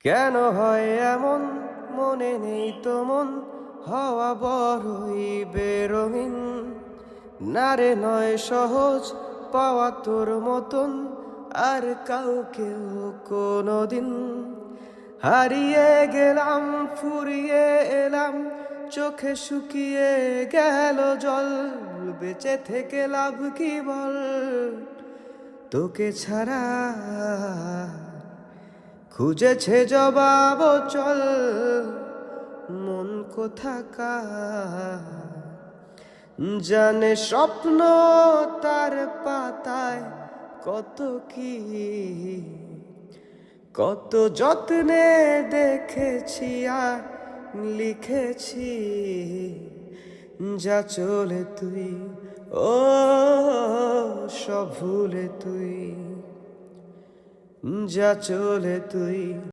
কেন হয় এমন, মনে নেই তো মন, হওয়া বড়ই বেরঙিন। না রে নয় সহজ পাওয়া তোর মতন আর কাউকেও কোনোদিন। হারিয়ে গেলাম ফুরিয়ে এলাম, চোখে শুকিয়ে গেল জল, বেঁচে থেকে লাভ কি বল, তোকে ছাড়া খুঁজেছে জবাব চল, মন কোথাকার জানে স্বপ্ন তার পাতায় কত কি, কত যত্নে দেখেছি আর লিখেছি, যা চলে তুই ও সব ভুলে তুই, যা চলে তুই।